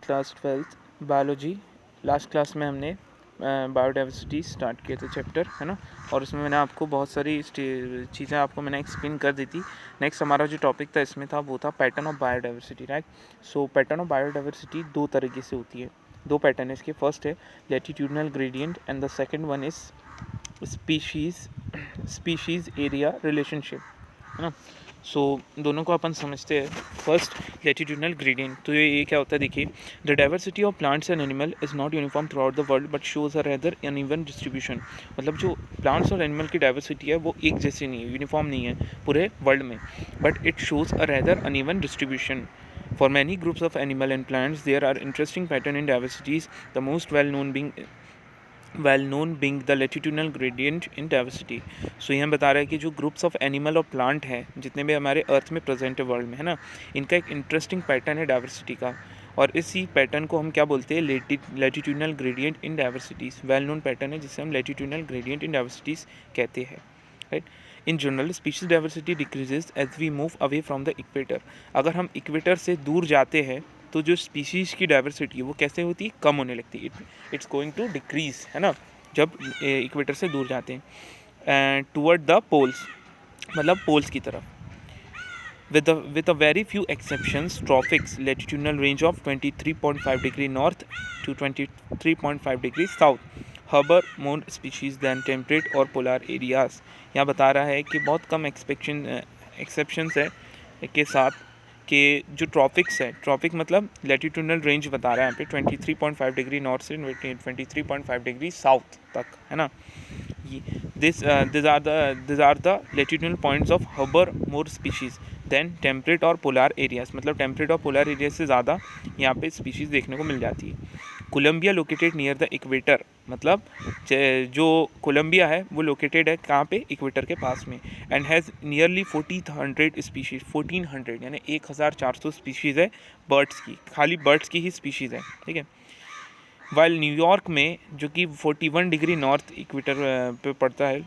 Class 12th biology. Last class में हमने biodiversity start किए थे चैप्टर, है ना, और उसमें मैंने आपको बहुत सारी चीज़ें आपको मैंने एक्सप्लेन कर दी थी। नेक्स्ट हमारा जो टॉपिक था इसमें था वो था pattern of biodiversity, right. So pattern of biodiversity दो तरीके से होती है, दो पैटर्न है इसके। फर्स्ट है latitudinal gradient and the second one is species area relationship, है ना। सो दोनों को अपन समझते हैं। फर्स्ट लैटिट्यूडनल ग्रेडियंट, तो ये क्या होता है देखिए, the diversity of plants and animal is not uniform through out the world but shows a rather uneven distribution. मतलब जो प्लांट्स और एनिमल की डाइवर्सिटी है वो एक जैसी नहीं है, यूनिफॉर्म नहीं है पूरे वर्ल्ड में, but it shows a rather uneven distribution. For many groups of animal and plants, there are interesting pattern in diversities. The most well known being the latitudinal gradient in diversity. So यहाँ बता रहा है कि जो groups of animal और plant हैं जितने भी हमारे अर्थ में प्रेजेंट है वर्ल्ड में, है ना, इनका एक इंटरेस्टिंग पैटर्न है डाइवर्सिटी का, और इसी पैटर्न को हम क्या बोलते हैं, latitudinal gradient in diversities. Well known pattern है जिसे हम लैटिट्यूडनल ग्रेडियंट इन डाइवर्सिटीज़ कहते हैं, right. In general species diversity decreases as we move away from the equator. अगर हम इक्वेटर से दूर जाते हैं तो जो स्पीशीज़ की डाइवर्सिटी है वो कैसे होती है, कम होने लगती है. इट्स गोइंग टू डिक्रीज, है ना, जब इक्वेटर से दूर जाते हैं टूवर्ड द पोल्स, मतलब पोल्स की तरफ. with a very few exceptions, tropics latitudinal range of 23.5 degree north to 23.5 degree south harbor more species than temperate और polar areas. यहाँ बता रहा है कि बहुत कम एक्सेप्शंस है के साथ कि जो ट्रॉपिक्स है, ट्रॉपिक मतलब लैटिट्यूडनल रेंज बता रहा है यहाँ पे 23.5 डिग्री नॉर्थ से 23.5 डिग्री साउथ तक, है ना. these are the latitudinal points of harbor more species than temperate और polar areas. मतलब टेम्परेट और पोलर एरिया से ज़्यादा यहाँ पे स्पीशीज़ देखने को मिल जाती है. Colombia located near the equator, मतलब जो कोलंबिया है वो लोकेटेड है कहाँ पे, इक्वेटर के पास में. एंड हैज़ नियरली 1400 स्पीशीज़, 1400 यानी 1400 स्पीशीज़ है बर्ड्स की, खाली बर्ड्स की ही स्पीशीज़ है, ठीक है. वाइल न्यूयॉर्क में जो कि 41 डिग्री नॉर्थ इक्वेटर पे पड़ता है,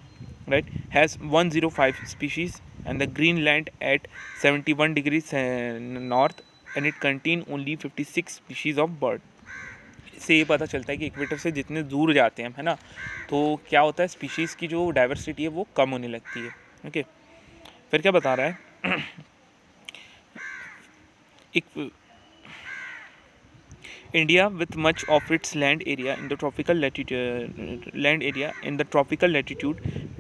right, has 105 species and the Greenland at 71 degree north and it contain only 56 species of bird. इससे ये पता चलता है कि इक्वेटर से जितने दूर जाते हैं, है ना, तो क्या होता है, स्पीशीज़ की जो डाइवर्सिटी है वो कम होने लगती है. ओके, फिर क्या बता रहा है, India, with much of its land area in the tropical latitude,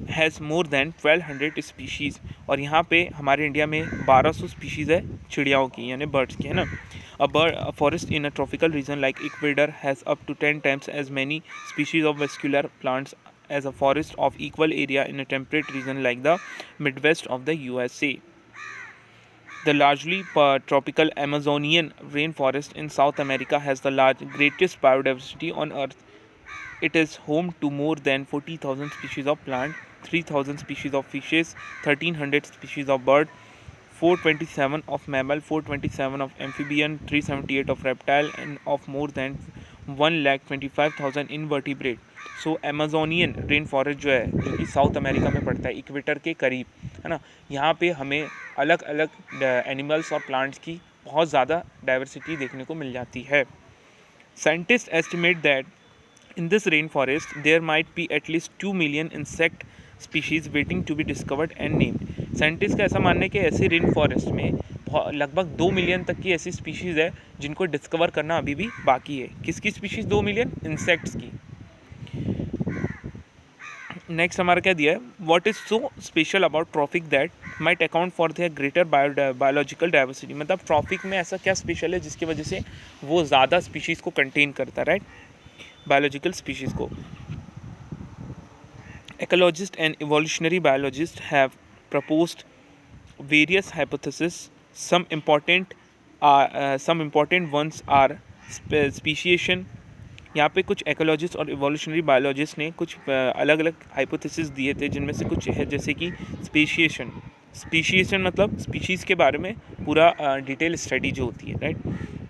has more than 1200 species. और यहाँ पे हमारे इंडिया में 1200 स्पीशीज़ है चिड़ियाओं की, यानी बर्ड्स की, है ना. A forest in a tropical region like Ecuador has up to 10 times as many species of vascular plants as a forest of equal area in a temperate region like the Midwest of the USA. The largely tropical Amazonian rainforest in South America has the greatest biodiversity on Earth. It is home to more than 40,000 species of plant, 3,000 species of fishes, 1,300 species of bird, 427 of mammal, 427 of amphibian, 378 of reptile, and of more than 1,25,000 invertebrate. So एमेजोनियन rain forest जो है, जो कि south America में पड़ता है, equator के करीब, है ना, यहाँ पे हमें अलग अलग एनिमल्स और प्लांट्स की बहुत ज़्यादा डाइवर्सिटी देखने को मिल जाती है. Scientist estimate that in this rain forest there might be at least 2 million insect species waiting to be discovered and named. Scientist का ऐसा मानना है कि ऐसे रेन फॉरेस्ट में लगभग 2 मिलियन तक की ऐसी स्पीशीज़ है जिनको डिस्कवर करना अभी भी बाकी है. किसकी स्पीशीज़ 2 मिलियन? इंसेक्ट्स की. नेक्स्ट हमारा क्या दिया है, what is so special about tropic that might account for their greater biological diversity. मतलब ट्रॉपिक में ऐसा क्या स्पेशल है जिसकी वजह से वो ज़्यादा स्पीशीज़ को कंटेन करता है, राइट, बायोलॉजिकल स्पीशीज़ को. Ecologist and evolutionary biologist have proposed various hypothesis. some important ones are speciation. यहाँ पे कुछ एकोलॉजिस्ट और इवोल्यूशनरी बायोलॉजिस्ट ने कुछ अलग अलग हाइपोथेसिस दिए थे, जिनमें से कुछ है जैसे कि स्पीशिएशन मतलब स्पीशीज़ के बारे में पूरा डिटेल स्टडी जो होती है, right,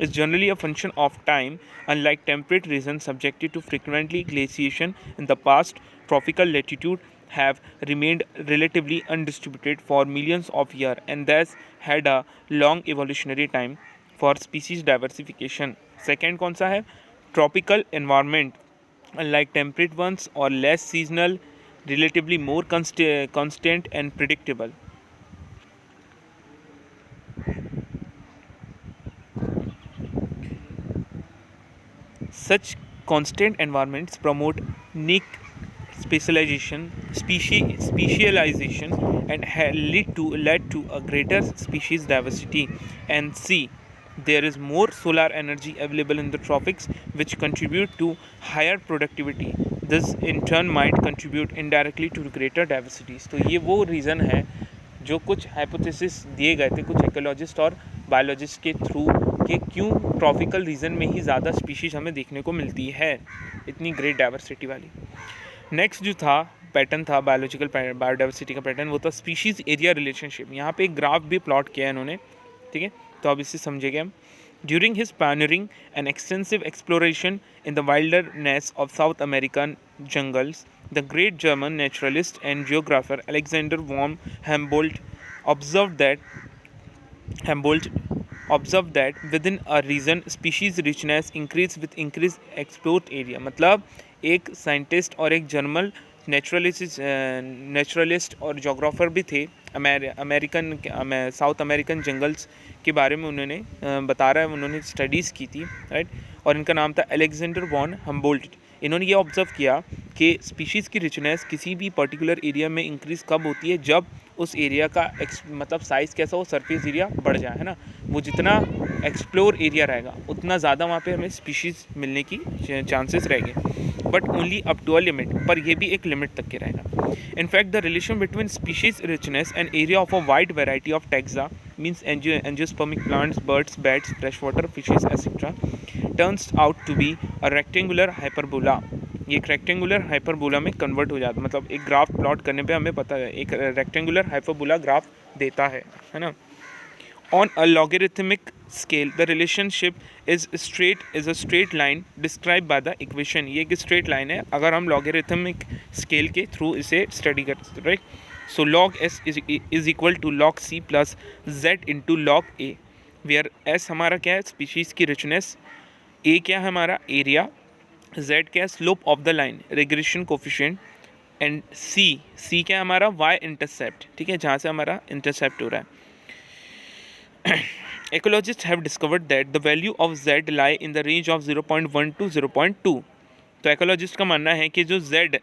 is generally a function of time. Unlike temperate region subjected to frequently glaciation in the past, tropical latitude have remained relatively undistributed for millions of years and thus had a long evolutionary time. For species diversification. Second कौन सा है? Tropical environment unlike temperate ones or less seasonal, relatively more constant and predictable. Such constant environments promote niche specialization, specialization, and led to a greater species diversity. And C, there is more solar energy available in the tropics, which contribute to higher productivity. This in turn might contribute indirectly to greater diversities. तो ये वो reason है जो कुछ hypothesis दिए गए थे कुछ इकोलॉजिस्ट और बायोलॉजिस्ट के थ्रू कि क्यों ट्रॉपिकल रीजन में ही ज़्यादा स्पीशीज़ हमें देखने को मिलती है इतनी ग्रेट डाइवर्सिटी वाली। नेक्स्ट जो था पैटर्न था बायोलॉजिकल बायोडाइवर्सिटी का पैटर्न, वो था स्पीशीज़ एरिया रिलेशनशिप। यहाँ पे एक ग्राफ भी प्लॉट किया है इन्होंने, ठीक है, तो अब इससे समझेंगे हम। During his pioneering and extensive exploration in the wilderness of South American jungles, the great German naturalist and geographer Alexander von Humboldt observed that within a region species richness increase with increased explored area। मतलब एक scientist और एक German naturalist और geographer भी थे south American jungles के बारे में उन्होंने बता रहा है, उन्होंने स्टडीज़ की थी, राइट। और इनका नाम था अलेक्जेंडर वॉन हम्बोल्ट। इन्होंने ये ऑब्जर्व किया कि स्पीशीज़ की रिचनेस किसी भी पर्टिकुलर एरिया में इंक्रीज़ कब होती है, जब उस एरिया का मतलब साइज़ कैसा हो, सरफेस एरिया बढ़ जाए, है ना। वो जितना एक्सप्लोर एरिया रहेगा उतना ज़्यादा वहाँ पे हमें स्पीशीज़ मिलने की चांसेस रहेंगे, but only up to a limit, पर ये भी एक लिमिट तक के रहेगा। In fact, the relation between species richness and area of a wide variety of taxa, means angiospermic plants, birds, bats, freshwater fishes, etc., turns out to be a rectangular hyperbola। ये एक rectangular hyperbola में convert हो जाता है, मतलब एक graph plot करने पे हमें पता है एक रेक्टेंगुलर हाइपरबोला ग्राफ देता है ना। On a logarithmic scale, the relationship is a straight line described by the equation। ये एक स्ट्रेट लाइन है अगर हम logarithmic scale के थ्रू इसे स्टडी करते हैं, right. So log s is equal to log c plus z into log a, where s हमारा क्या है, स्पीशीज़ की रिचनेस, a क्या है हमारा एरिया, z क्या है slope of the line, regression coefficient, and c क्या है हमारा y इंटरसेप्ट, ठीक है, जहाँ से हमारा इंटरसेप्ट हो रहा है। Ecologists have discovered that the value of z lie in the range of 0.1 to 0.2। तो एकोलॉजिस्ट का मानना है कि जो z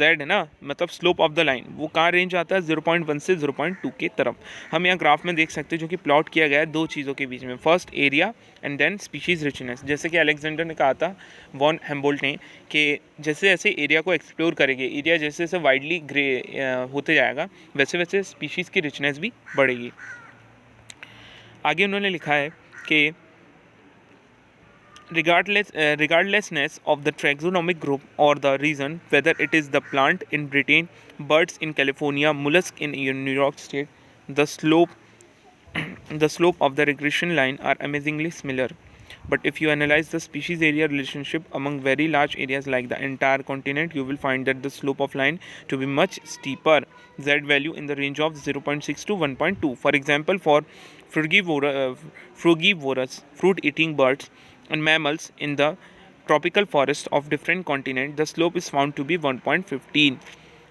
है ना, मतलब स्लोप ऑफ द लाइन, वो कहाँ रेंज आता है, 0.1 से 0.2 के तरफ। हम यहाँ ग्राफ में देख सकते हैं जो कि प्लॉट किया गया है दो चीज़ों के बीच में, first area and then species richness. जैसे कि अलेक्जेंडर ने कहा था, वॉन हेम्बोल्ट ने, कि जैसे जैसे एरिया को एक्सप्लोर करेंगे, एरिया जैसे जैसे वाइडली ग्रे होते जाएगा, वैसे वैसे स्पीशीज़ की रिचनेस भी बढ़ेगी। आगे उन्होंने लिखा है कि regardlessness of the taxonomic group or the reason, whether it is the plant in Britain, birds in California, mollusk in New York State, the slope of the regression line are amazingly similar. But if you analyze the species area relationship among very large areas like the entire continent, you will find that the slope of line to be much steeper, z value in the range of 0.6 to 1.2. For example, for frugivorous fruit-eating birds and mammals in the tropical forests of different continents, the slope is found to be 1.15.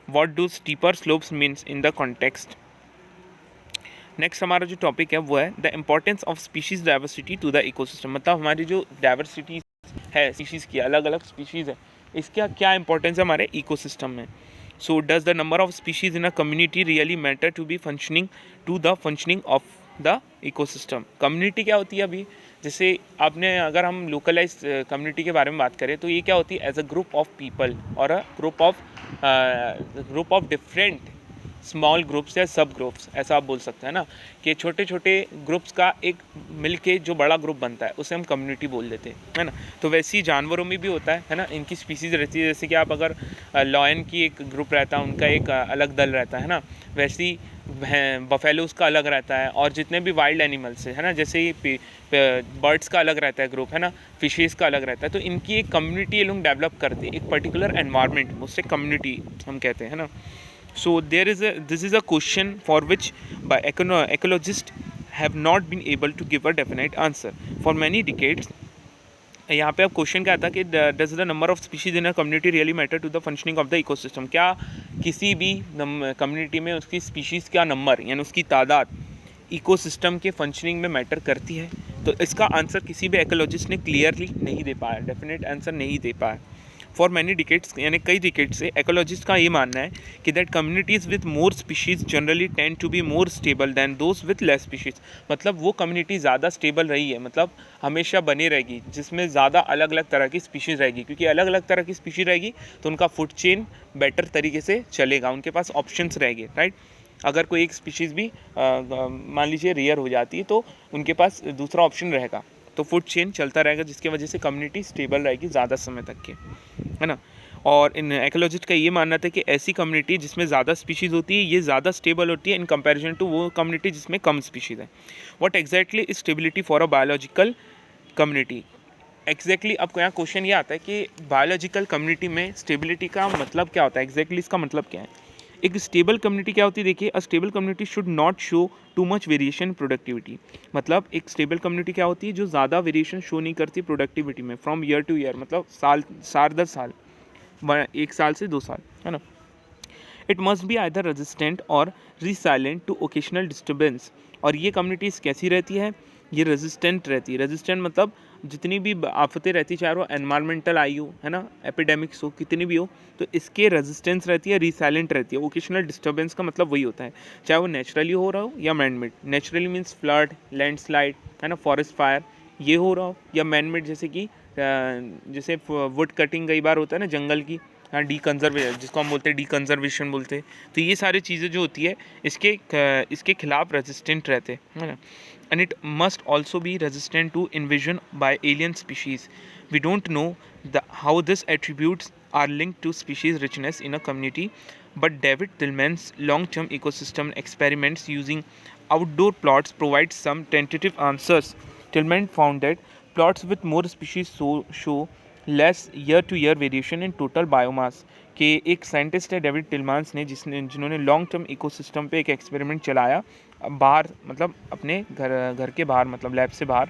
What do steeper slopes means in the context? Next हमारा जो topic है वो है the importance of species diversity to the ecosystem. मतलब हमारी जो diversity है species की, अलग अलग स्पीशीज़ है, इसका क्या इंपॉर्टेंस है हमारे इकोसिस्टम में। So does the number of species in a community really matter to be functioning to the functioning of the ecosystem. Community क्या होती है, अभी जैसे आपने अगर हम लोकलाइज कम्युनिटी के बारे में बात करें तो ये क्या होती है, as a group of people और a group of different small groups या सब ग्रुप्स, ऐसा आप बोल सकते हैं ना, कि छोटे छोटे ग्रुप्स का एक मिल के जो बड़ा ग्रुप बनता है उसे हम कम्युनिटी बोल देते हैं, है ना। तो वैसे ही जानवरों में भी होता है ना, इनकी स्पीसीज़ रहती है। जैसे कि आप अगर लॉयन की एक ग्रुप रहता है, उनका एक अलग दल रहता है ना, वैसे ही बफेलोज़ का अलग रहता है, और जितने भी वाइल्ड एनिमल्स है ना, जैसे ही बर्ड्स का अलग रहता है ग्रुप, है ना, फिशेज़ का अलग रहता है। तो इनकी एक कम्युनिटी ये लोग डेवलप करते हैं, एक पर्टिकुलर एनवायरनमेंट, उससे कम्युनिटी हम कहते हैं ना। So this is a question for which by ecologists have not been able to give a definite answer. For many decades, यहाँ पे अब क्वेश्चन क्या आता है कि does the number of species in a community really matter to the functioning of the ecosystem. क्या किसी भी कम्युनिटी में उसकी स्पीशीज़ का नंबर यानी उसकी तादाद इकोसिस्टम के फंक्शनिंग में मैटर करती है? तो इसका आंसर किसी भी एक्ोलॉजिस्ट ने क्लियरली नहीं दे पाया, डेफिनेट आंसर नहीं दे पाया। फॉर मैनी डिकेट्स यानी कई डिकेट्स से एक्ोलॉजिस्ट का ये मानना है कि that communities with more species generally tend to be more stable than those with less species. मतलब वो कम्युनिटी ज़्यादा स्टेबल रही है, मतलब हमेशा बनी रहेगी जिसमें ज़्यादा अलग अलग तरह की स्पीशीज़ रहेगी, क्योंकि अलग अलग तरह की स्पीशीज़ रहेगी तो उनका फूड चेन बेटर तरीके से चलेगा, उनके पास ऑप्शंस रहेंगे, राइट। अगर कोई एक स्पीशीज़ भी मान लीजिए रेयर हो जाती है तो उनके पास दूसरा ऑप्शन रहेगा, तो फूड चेन चलता रहेगा जिसकी वजह से कम्युनिटी स्टेबल रहेगी ज़्यादा समय तक के, है ना। और इन एक्ोलॉजिस्ट का ये मानना था कि ऐसी कम्युनिटी जिसमें ज़्यादा स्पीशीज़ होती है ये ज़्यादा स्टेबल होती है इन कंपैरिजन टू वो कम्युनिटी जिसमें कम स्पीशीज़ है। What exactly is stability for a biological community? Exactly अब यहाँ क्वेश्चन ये आता है कि बायोलॉजिकल कम्युनिटी में स्टेबिलिटी का मतलब क्या होता है, एग्जैक्टली इसका मतलब क्या है। एक स्टेबल कम्युनिटी क्या होती है, देखिए, a stable community should not show too much variation productivity. मतलब एक स्टेबल कम्युनिटी क्या होती है, जो ज़्यादा वेरिएशन शो नहीं करती प्रोडक्टिविटी में फ्रॉम ईयर टू ईयर, मतलब साल दर साल, 1 साल से 2 साल, है ना। It must be either resistant और रिसाइलेंट टू ओकेशनल डिस्टर्बेंस। और ये कम्युनिटीज़ कैसी रहती है, ये रेजिस्टेंट रहती है। रेजिस्टेंट मतलब जितनी भी आफतें रहती, चाहे वो एनवायरमेंटल आई हो, है ना, एपिडेमिक्स हो, कितनी भी हो, तो इसके रेजिस्टेंस रहती है, रिसाइलेंट रहती है। ओकेशनल डिस्टर्बेंस का मतलब वही होता है, चाहे वो नेचुरली हो रहा हो या man made. Naturally means flood, landslide, है ना, फॉरेस्ट फायर, ये हो रहा हो, या मैन मेड जैसे कि जैसे वुड कटिंग कई बार होता है ना जंगल की, हाँ, डीकंजर्वेशन जिसको हम बोलते हैं, डीकंजर्वेशन बोलते हैं। तो ये सारी चीज़ें जो होती है इसके खिलाफ रेजिस्टेंट रहते हैं ना। And it must also be resistant to invasion by alien species. We don't know how this attributes are linked to species richness in a community, but David Tillman's long-term ecosystem experiments using outdoor plots provide some tentative answers. Tillman found that plots with more species show less year-to-year variation in total biomass. के एक scientist है David टिलमांस ने जिन्होंने long term ecosystem पे एक experiment चलाया बाहर, मतलब अपने घर के बाहर, मतलब लैब से बाहर।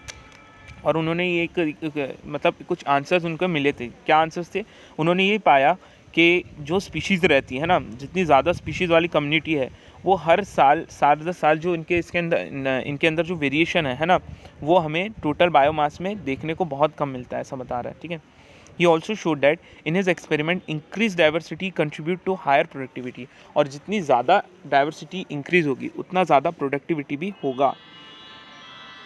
और उन्होंने ये एक मतलब कुछ आंसर्स उनको मिले थे। क्या आंसर्स थे? उन्होंने ये पाया कि जो स्पीशीज़ रहती है ना, जितनी ज़्यादा स्पीशीज़ वाली कम्युनिटी है, वो हर साल दर साल जो इनके अंदर जो वेरिएशन है ना, वो हमें टोटल बायोमास में देखने को बहुत कम मिलता है, ऐसा बता रहा है, ठीक है। He also showed that in his experiment increased diversity contribute to higher productivity। और जितनी ज़्यादा डाइवर्सिटी इंक्रीज होगी उतना ज़्यादा प्रोडक्टिविटी भी होगा।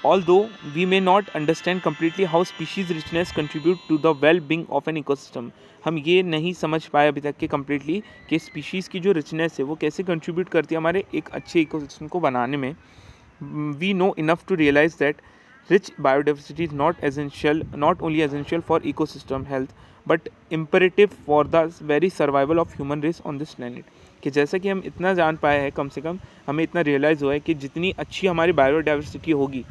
Although we may not understand completely how species richness contribute to the well-being of an ecosystem, हम ये नहीं समझ पाए अभी तक कि completely कि स्पीशीज़ की जो रिचनेस है वो कैसे कंट्रीब्यूट करती है हमारे एक अच्छे इकोसिस्टम को बनाने में। We know enough to realize that rich biodiversity is not only essential for ecosystem health but imperative for the very survival of human race on this planet। कि जैसा कि हम इतना जान पाए हैं, कम से कम हमें इतना रियलाइज़ हुआ है कि जितनी अच्छी हमारी बायोडाइवर्सिटी होगी,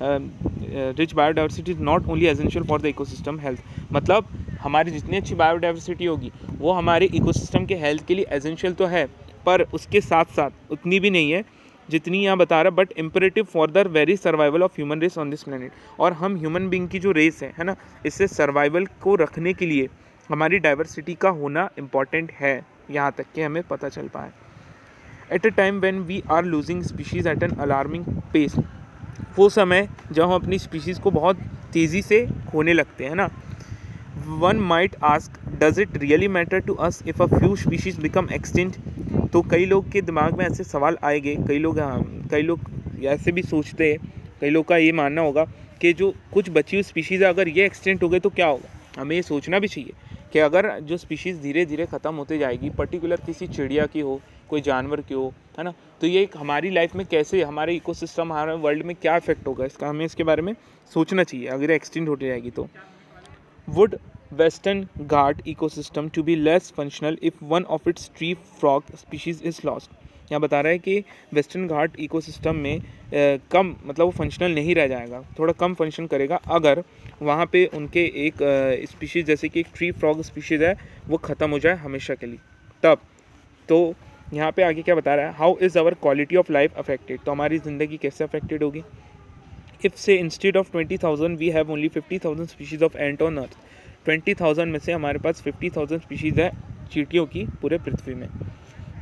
rich biodiversity is not only essential for the ecosystem health. मतलब हमारी जितनी अच्छी बायोडाइवर्सिटी होगी वो हमारे इकोसिस्टम के हेल्थ के लिए एसेंशियल तो है, पर उसके साथ साथ उतनी भी नहीं है जितनी यहाँ बता रहा, but imperative for the very survival of human race on this planet. और हम ह्यूमन बींग की जो रेस है ना, इससे सर्वाइवल को रखने के लिए हमारी डाइवर्सिटी का होना इम्पॉर्टेंट है, यहाँ तक कि हमें पता चल पाए। At a time when we are losing species at an alarming pace, वो समय जब हम अपनी स्पीशीज़ को बहुत तेज़ी से खोने लगते हैं ना। One might ask, does it really matter to us if a few species become extinct? तो कई लोग के दिमाग में ऐसे सवाल आएंगे, कई लोग ऐसे भी सोचते हैं, कई लोग का ये मानना होगा कि जो कुछ बची हुई स्पीशीज़ अगर ये एक्सटेंट हो गए तो क्या होगा। हमें ये सोचना भी चाहिए कि अगर जो स्पीशीज़ धीरे धीरे ख़त्म होते जाएगी, पर्टिकुलर किसी चिड़िया की हो, कोई जानवर की हो, है ना, तो ये हमारी लाइफ में कैसे, हमारे इकोसिस्टम, हमारे वर्ल्ड में क्या इफेक्ट होगा, इसका हमें इसके बारे में सोचना चाहिए अगर एक्सटेंट होती जाएगी तो। Would Western Ghat ecosystem to be less functional if one of its tree frog species is lost। यहाँ बता रहा है कि वेस्टर्न घाट इकोसिस्टम में कम, मतलब वो फंक्शनल नहीं रह जाएगा, थोड़ा कम फंक्शन करेगा अगर वहाँ पे उनके एक स्पीशीज़ जैसे कि एक ट्री फ्रॉग स्पीशीज़ है वो ख़त्म हो जाए हमेशा के लिए। तब तो यहाँ पे आगे क्या बता रहा है, how is our quality of life affected, तो हमारी ज़िंदगी कैसे अफेक्टेड होगी। If say instead of 20,000 we have only 50,000 species of ant on earth, 20,000 में से हमारे पास 50,000 स्पीशीज़ है चींटियों की पूरे पृथ्वी में।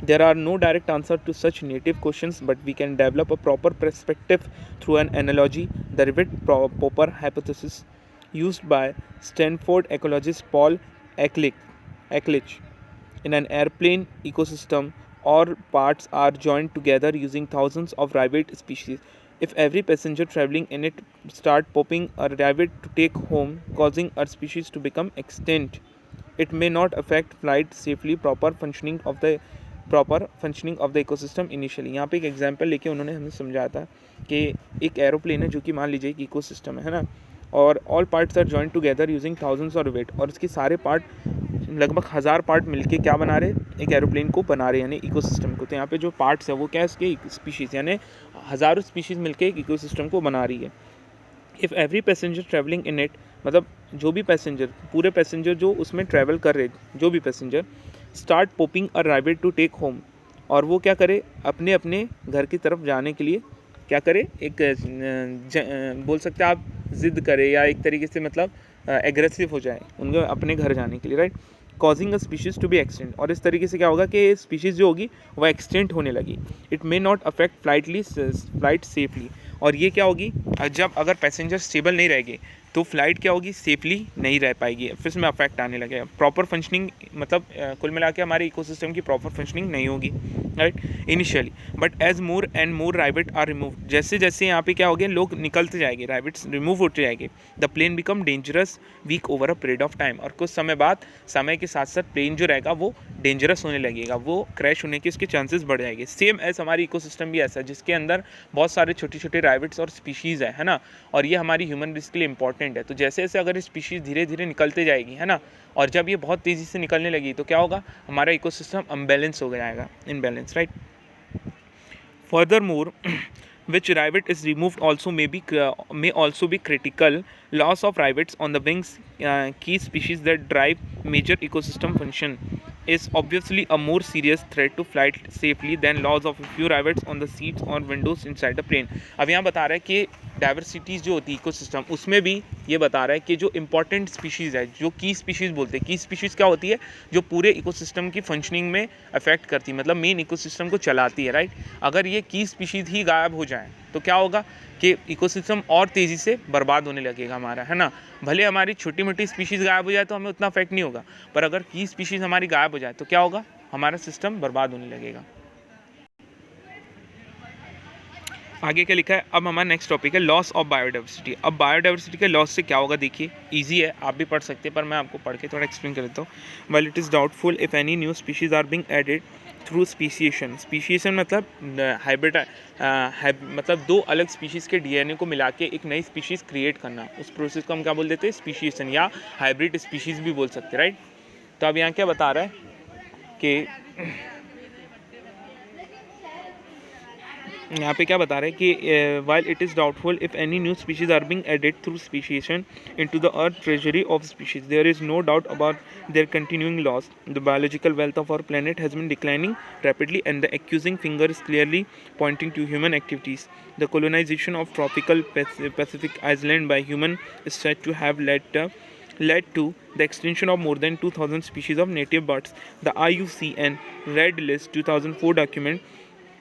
There are no direct answer to such native questions, but we can develop a proper perspective through an analogy, the Rivet-Popper hypothesis, used by Stanford ecologist Paul Ehrlich. In an airplane ecosystem, all parts are joined together using thousands of rabbit species. If every passenger traveling in it start popping a rabbit to take home, causing a species to become extinct, it may not affect flight safely, proper functioning of the ecosystem initially। यहाँ पे एक example लेके उन्होंने हमें समझाया था कि एक एरोप्लेन है जो कि मान लीजिए एक इकोसिस्टम है ना, और all parts are joint together using thousands of weight, और इसके सारे पार्ट लगभग 1000 पार्ट मिलके क्या बना रहे, एक एरोप्लेन को बना रहे, यानी इकोसिस्टम को। तो यहाँ पे जो पार्ट्स है वो क्या है, इसके स्पीशीज़, यानी हज़ारों स्पीशीज़ मिलके एक इकोसिस्टम को बना रही है। If every passenger travelling in it, मतलब जो भी पैसेंजर, पूरे पैसेंजर जो उसमें ट्रैवल कर रहे, जो भी passenger start popping a rivet to take home, और वो क्या करे, अपने अपने घर की तरफ जाने के लिए क्या करे, एक बोल सकते हैं आप ज़िद करे, या एक तरीके से मतलब एग्रेसिव हो जाए उनके अपने घर जाने के लिए, right, causing a species to be extinct, और इस तरीके से क्या होगा कि स्पीशीज़ जो होगी वह एक्सटेंट होने लगी। It may not affect flight safely, और ये क्या होगी, जब अगर पैसेंजर स्टेबल नहीं रहेंगे तो फ्लाइट क्या होगी, सेफली नहीं रह पाएगी, फिर इसमें अफेक्ट आने लगेगा। प्रॉपर फंक्शनिंग, मतलब कुल मिला के हमारे इकोसिस्टम की प्रॉपर फंक्शनिंग नहीं होगी, right, initially. But as more and more rivet are remove, जैसे जैसे यहाँ पे क्या हो गया, लोग निकलते जाएंगे, राइबिट्स रिमूव होते जाएंगे, the plane become dangerous weak over a period of time, और कुछ समय बाद, समय के साथ साथ प्लेन जो रहेगा वो डेंजरस होने लगेगा, वो क्रैश होने के उसके चांसेस बढ़ जाएंगे। सेम एज हमारी इकोसिस्टम भी ऐसा है जिसके अंदर बहुत सारे छोटे छोटे राइबिट्स और स्पीशीज़ है ना, और ये हमारी ह्यूमन रेस के लिए इंपॉर्टेंट है। तो जैसे जैसे अगर स्पीशीज़ धीरे धीरे निकलते जाएगी, है ना, और जब ये बहुत तेज़ी से निकलने लगी तो क्या होगा, हमारा इकोसिस्टम अनबैलेंस हो जाएगा, imbalance, right. Furthermore, which rabbit is removed also may also be critical. Loss of rabbits on the wings, key species that drive major ecosystem function, is obviously a more serious threat to flight safely than loss of a few rabbits on the seats or windows inside the plane। अब यहाँ बता रहा है कि diversities जो होती है ecosystem, उसमें भी ये बता रहा है कि जो इंपॉर्टेंट स्पीशीज़ है, जो की स्पीशीज़ बोलते हैं, की स्पीशीज़ क्या होती है, जो पूरे इकोसिस्टम की फंक्शनिंग में अफेक्ट करती है, मतलब मेन इकोसिस्टम को चलाती है, राइट। अगर ये की स्पीशीज़ ही गायब हो जाए तो क्या होगा कि इकोसिस्टम और तेज़ी से बर्बाद होने लगेगा हमारा, है ना। भले हमारी छोटी मोटी स्पीशीज़ गायब हो जाए तो हमें उतना अफेक्ट नहीं होगा, पर अगर की स्पीशीज़ हमारी गायब हो जाए तो क्या होगा, हमारा सिस्टम बर्बाद होने लगेगा। आगे क्या लिखा है, अब हमारा नेक्स्ट टॉपिक है लॉस ऑफ बायोडाइवर्सिटी। अब बायोडाइवर्सिटी के लॉस से क्या होगा, देखिए इजी है, आप भी पढ़ सकते हैं, पर मैं आपको पढ़ के थोड़ा एक्सप्लेन कर देता हूँ। Well it is doubtful if any new species are being added through speciation. Speciation मतलब हाइब्रिड, मतलब दो अलग स्पीशीज़ के डीएनए को मिला के एक नई स्पीशीज़ क्रिएट करना, उस प्रोसेस को हम क्या बोल देते हैं, स्पीशिएशन, या हाइब्रिड स्पीशीज़ भी बोल सकते हैं, राइट। तो अब यहाँ क्या बता रहा है कि यहाँ पे क्या बता रहा है कि while it is doubtful if any new species are being added through speciation into the earth treasury of species, there is no doubt about their continuing loss. The biological wealth of our planet has been declining rapidly, and the accusing finger is clearly pointing to human activities. The colonization of tropical Pacific island by human is said to have led to the extinction of more than 2,000 species of native birds. The IUCN Red List 2004 document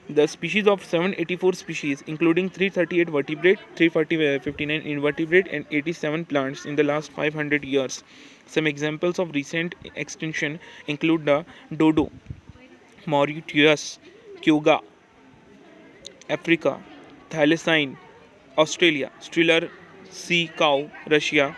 the species of 784 species, including 338 vertebrate, 359 invertebrate, and 87 plants in the last 500 years. Some examples of recent extinction include the dodo, Mauritius, Kyoga, Africa, thylacine, Australia, Striller sea cow, Russia.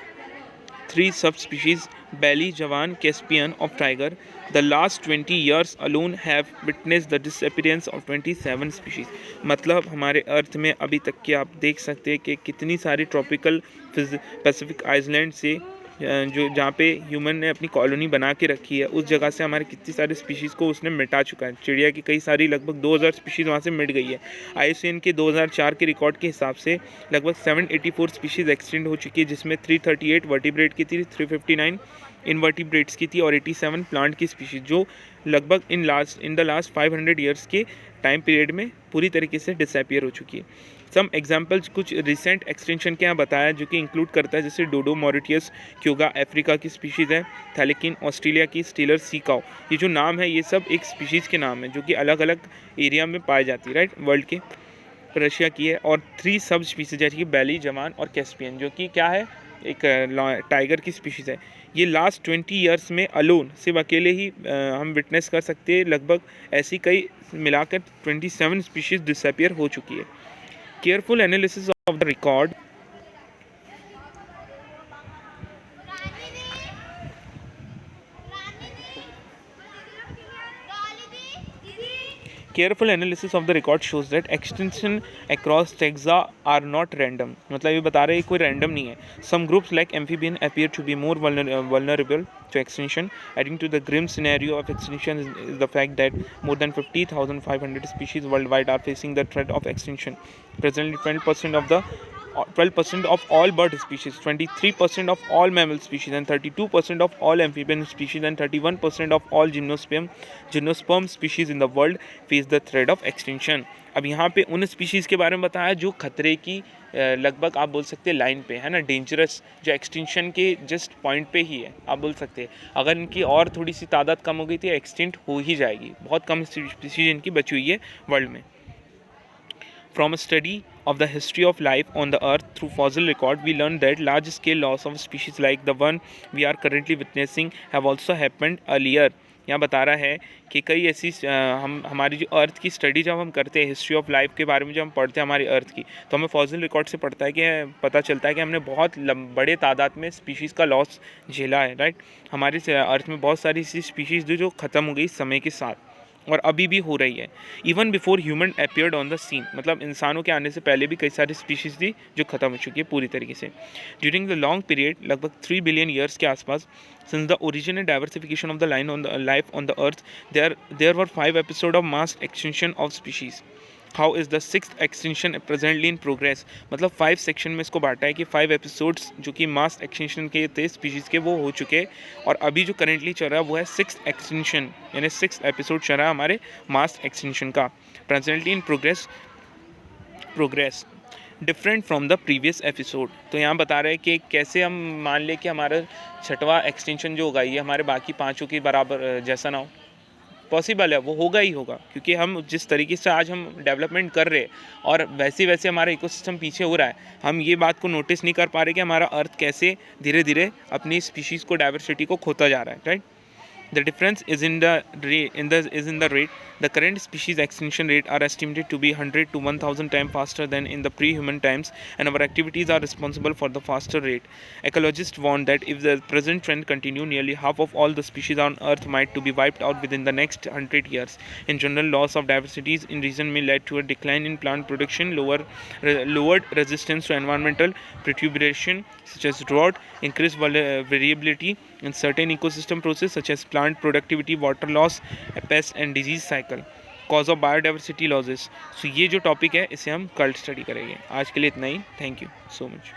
3 subspecies, Belly, Javan, Caspian of tiger. The last 20 years alone have witnessed the disappearance of 27 species. मतलब हमारे अर्थ में अभी तक के आप देख सकते हैं कि कितनी सारी ट्रॉपिकल पैसिफिक आइलैंड से जो जहाँ पे ह्यूमन ने अपनी कॉलोनी बना के रखी है, उस जगह से हमारे कितनी सारी स्पीशीज़ को उसने मिटा चुका है। चिड़िया की कई सारी लगभग 2000 स्पीशीज़ वहाँ से मिट गई है। IUCN के 2004 के रिकॉर्ड के हिसाब से लगभग 784 स्पीशीज़ एक्सटेंड हो चुकी है, जिसमें 338 वर्टिब्रेट की थी, 359 इनवर्टिब्रेट्स की थी और 87 प्लांट की स्पीशीज़, जो लगभग इन द लास्ट 500 ईयर्स के टाइम पीरियड में पूरी तरीके से डिसअपियर हो चुकी है। सम एग्जाम्पल्स कुछ रिसेंट एक्सटेंशन के यहाँ बताया, जो कि इंक्लूड करता है जैसे डोडो मॉरिटियस क्यूगा अफ्रीका की स्पीशीज़ है, थैलेकिन ऑस्ट्रेलिया की, स्टीलर सी काउ। ये जो नाम है ये सब एक स्पीशीज़ के नाम है जो कि अलग अलग एरिया में पाई जाती है, राइट, वर्ल्ड के। रशिया की है। और 3 सब स्पीशीज़ जैसे कि बैली, जवान और कैस्पियन, जो कि क्या है, एक टाइगर की स्पीशीज़ है। ये लास्ट 20 ईयर्स में अलोन, सिर्फ अकेले ही हम विटनेस कर सकते हैं, लगभग ऐसी कई मिलाकर 27 स्पीशीज़ डिसअपियर हो चुकी है। Careful analysis of the record Careful analysis of the record shows that extinction across taxa are not random. मतलब ये बता रहे हैं कोई random नहीं है. Some groups like amphibian appear to be more vulnerable to extinction. Adding to the grim scenario of extinction is the fact that more than 50,500 species worldwide are facing the threat of extinction. Presently, 12% of all bird species, 23% of all mammal species, and 32% of all amphibian species, and 31% of all gymnosperm species in the world face the threat of extinction. अब यहाँ पे उन species के बारे में बताया जो खतरे की लगभग आप बोल सकते हैं लाइन पे है ना, डेंजरस, जो एक्सटिंक्शन के जस्ट पॉइंट पे ही है, आप बोल सकते हैं। अगर इनकी और थोड़ी सी तादाद कम हो गई तो एक्सटिंक्ट हो ही जाएगी। बहुत कम स्पीशीज़ इनकी बची हुई है वर्ल्ड में। From a study of the history of life on the earth through fossil record, we learned that large-scale loss of species like the one we are currently witnessing have also happened earlier. यहाँ बता रहा है कि कई ऐसी हमारी जो अर्थ की स्टडी जब हम करते हैं, हिस्ट्री ऑफ लाइफ के बारे में जब हम पढ़ते हैं हमारी अर्थ की, तो हमें फॉसिल रिकॉर्ड से पता चलता है कि हमने बहुत बड़े तादाद में स्पीशीज़ का लॉस झेला है, राइट। हमारी अर्थ में बहुत सारी ऐसी स्पीशीज़ जो ख़त्म हो गई समय के साथ और अभी भी हो रही है। Even before human appeared on the scene, मतलब इंसानों के आने से पहले भी कई सारी स्पीशीज़ थी जो ख़त्म हो चुकी है पूरी तरीके से। ड्यूरिंग द लॉन्ग पीरियड, लगभग 3 बिलियन ईयर्स के आसपास, since the origin and diversification of the life on the earth, there were 5 episode of mass extinction of species. How is the 6th extinction presently in progress, मतलब 5 section में इसको बांटा है कि 5 episodes जो कि मास एक्सटिंक्शन के थे स्पीशीज़ के, वो हो चुके, और अभी जो करेंटली चल रहा है वो है 6th एक्सटिंक्शन, यानी 6th एपिसोड चल रहा है हमारे मास एक्सटिंक्शन का, presently in progress different from the previous episode. तो यहाँ बता रहे हैं कि कैसे हम मान लें कि हमारा 6वां एक्सटिंक्शन जो होगा ये हमारे बाकी 5 के बराबर जैसा ना हो। पॉसिबल है, वो होगा ही होगा, क्योंकि हम जिस तरीके से आज हम डेवलपमेंट कर रहे हैं और वैसे वैसे हमारा इकोसिस्टम पीछे हो रहा है, हम ये बात को नोटिस नहीं कर पा रहे कि हमारा अर्थ कैसे धीरे धीरे अपनी स्पीशीज़ को, डाइवर्सिटी को खोता जा रहा है, right. The difference is in the rate. The current species extinction rate are estimated to be 100 to 1000 times faster than in the pre-human times, and our activities are responsible for the faster rate. Ecologists warn that if the present trend continue, nearly half of all the species on Earth might to be wiped out within the next 100 years. In general, loss of diversities in region may lead to a decline in plant production, lowered resistance to environmental perturbation such as drought, increased variability in certain ecosystem processes such as plant productivity, water loss, pest and disease cycle, cause of biodiversity losses. So ये जो topic है इसे हम कल study करेंगे। आज के लिए इतना ही। Thank you so much.